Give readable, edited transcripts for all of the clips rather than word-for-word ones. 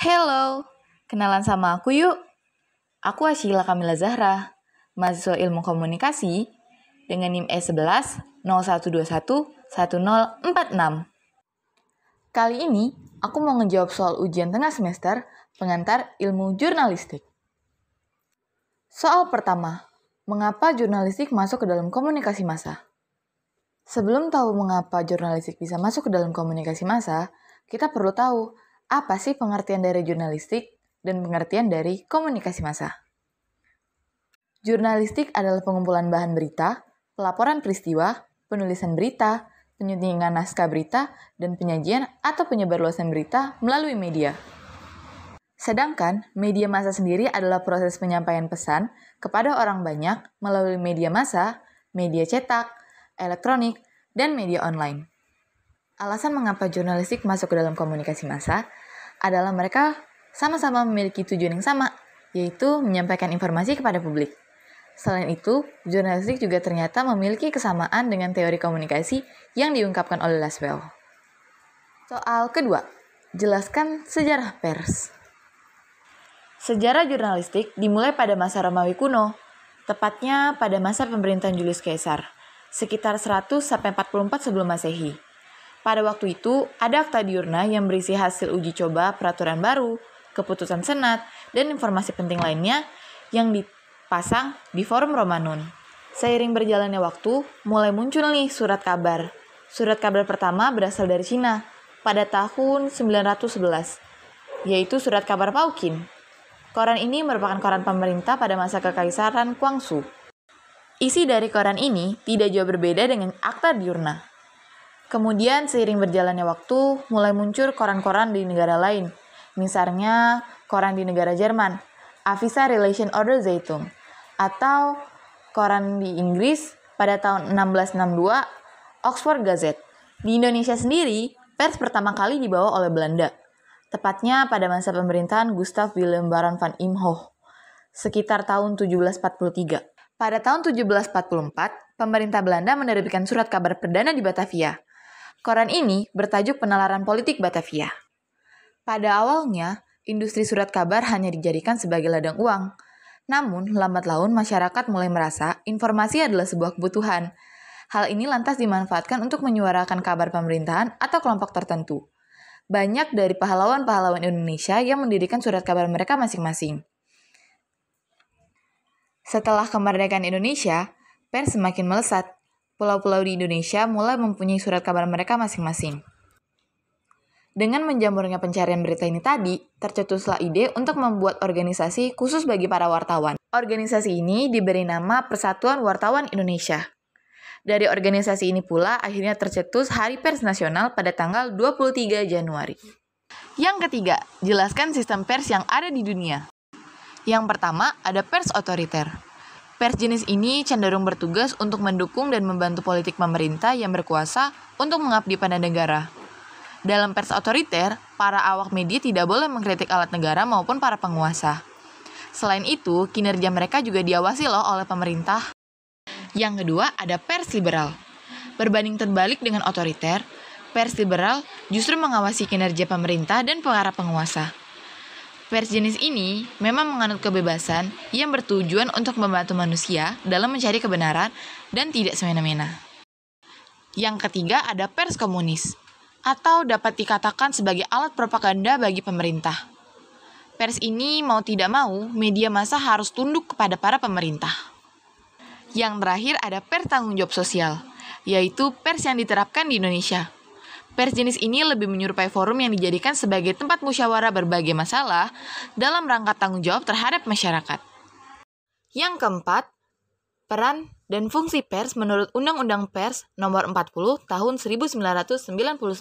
Hello, kenalan sama aku yuk. Aku Ashila Kamila Zahra, mahasiswa ilmu komunikasi dengan NIM E11 0121 1046. Kali ini, aku mau ngejawab soal ujian tengah semester pengantar ilmu jurnalistik. Soal pertama, mengapa jurnalistik masuk ke dalam komunikasi massa? Sebelum tahu mengapa jurnalistik bisa masuk ke dalam komunikasi massa, kita perlu tahu apa sih pengertian dari jurnalistik dan pengertian dari komunikasi massa. Jurnalistik adalah pengumpulan bahan berita, pelaporan peristiwa, penulisan berita, penyuntingan naskah berita, dan penyajian atau penyebarluasan berita melalui media. Sedangkan media massa sendiri adalah proses penyampaian pesan kepada orang banyak melalui media massa, media cetak, elektronik, dan media online. Alasan mengapa jurnalistik masuk ke dalam komunikasi massa adalah mereka sama-sama memiliki tujuan yang sama, yaitu menyampaikan informasi kepada publik. Selain itu, jurnalistik juga ternyata memiliki kesamaan dengan teori komunikasi yang diungkapkan oleh Laswell. Soal kedua, jelaskan sejarah pers. Sejarah jurnalistik dimulai pada masa Romawi kuno, tepatnya pada masa pemerintahan Julius Caesar, sekitar 100-44 sebelum Masehi. Pada waktu itu, ada akta diurna yang berisi hasil uji coba peraturan baru, keputusan senat, dan informasi penting lainnya yang dipasang di Forum Romanum. Seiring berjalannya waktu, mulai muncul nih surat kabar. Surat kabar pertama berasal dari Cina pada tahun 911, yaitu surat kabar Paukin. Koran ini merupakan koran pemerintah pada masa kekaisaran Guangxu. Isi dari koran ini tidak jauh berbeda dengan akta diurna. Kemudian seiring berjalannya waktu, mulai muncul koran-koran di negara lain. Misalnya, koran di negara Jerman, Avisa Relation Order Zeitung, atau koran di Inggris pada tahun 1662, Oxford Gazette. Di Indonesia sendiri, pers pertama kali dibawa oleh Belanda, tepatnya pada masa pemerintahan Gustav Willem Baron van Imhoff, sekitar tahun 1743. Pada tahun 1744, pemerintah Belanda menerbitkan surat kabar perdana di Batavia. Koran ini bertajuk Penalaran Politik Batavia. Pada awalnya, industri surat kabar hanya dijadikan sebagai ladang uang. Namun, lambat laun masyarakat mulai merasa informasi adalah sebuah kebutuhan. Hal ini lantas dimanfaatkan untuk menyuarakan kabar pemerintahan atau kelompok tertentu. Banyak dari pahlawan-pahlawan Indonesia yang mendirikan surat kabar mereka masing-masing. Setelah kemerdekaan Indonesia, pers semakin melesat. Pulau-pulau di Indonesia mulai mempunyai surat kabar mereka masing-masing. Dengan menjamurnya pencarian berita ini tadi, tercetuslah ide untuk membuat organisasi khusus bagi para wartawan. Organisasi ini diberi nama Persatuan Wartawan Indonesia. Dari organisasi ini pula akhirnya tercetus Hari Pers Nasional pada tanggal 23 Januari. Yang ketiga, jelaskan sistem pers yang ada di dunia. Yang pertama, ada pers otoriter. Pers jenis ini cenderung bertugas untuk mendukung dan membantu politik pemerintah yang berkuasa untuk mengabdi pada negara. Dalam pers otoriter, para awak media tidak boleh mengkritik alat negara maupun para penguasa. Selain itu, kinerja mereka juga diawasi oleh pemerintah. Yang kedua, ada pers liberal. Berbanding terbalik dengan otoriter, pers liberal justru mengawasi kinerja pemerintah dan para penguasa. Pers jenis ini memang menganut kebebasan yang bertujuan untuk membantu manusia dalam mencari kebenaran dan tidak semena-mena. Yang ketiga ada pers komunis, atau dapat dikatakan sebagai alat propaganda bagi pemerintah. Pers ini mau tidak mau, media massa harus tunduk kepada para pemerintah. Yang terakhir ada pers tanggung jawab sosial, yaitu pers yang diterapkan di Indonesia. Pers jenis ini lebih menyerupai forum yang dijadikan sebagai tempat musyawarah berbagai masalah dalam rangka tanggung jawab terhadap masyarakat. Yang keempat, peran dan fungsi pers menurut Undang-Undang Pers Nomor 40 Tahun 1999.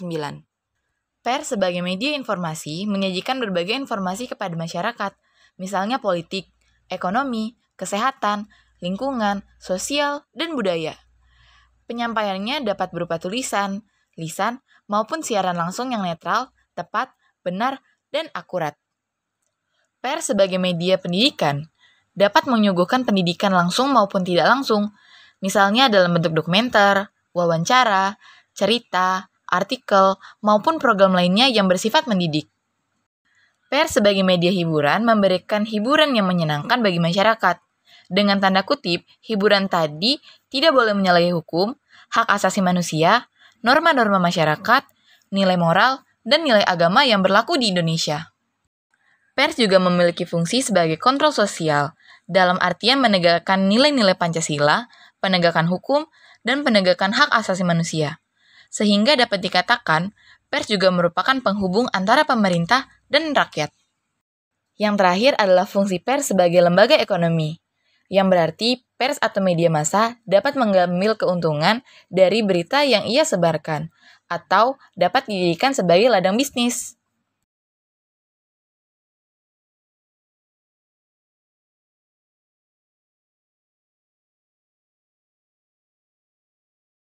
Pers sebagai media informasi menyajikan berbagai informasi kepada masyarakat, misalnya politik, ekonomi, kesehatan, lingkungan, sosial, dan budaya. Penyampaiannya dapat berupa tulisan, lisan, maupun siaran langsung yang netral, tepat, benar, dan akurat. Pers sebagai media pendidikan dapat menyuguhkan pendidikan langsung maupun tidak langsung, misalnya dalam bentuk dokumenter, wawancara, cerita, artikel, maupun program lainnya yang bersifat mendidik. Pers sebagai media hiburan memberikan hiburan yang menyenangkan bagi masyarakat. Dengan tanda kutip, hiburan tadi tidak boleh menyalahi hukum, hak asasi manusia, norma-norma masyarakat, nilai moral, dan nilai agama yang berlaku di Indonesia. Pers juga memiliki fungsi sebagai kontrol sosial, dalam artian menegakkan nilai-nilai Pancasila, penegakan hukum, dan penegakan hak asasi manusia. Sehingga dapat dikatakan, pers juga merupakan penghubung antara pemerintah dan rakyat. Yang terakhir adalah fungsi pers sebagai lembaga ekonomi, yang berarti pers atau media massa dapat mengambil keuntungan dari berita yang ia sebarkan, atau dapat dijadikan sebagai ladang bisnis.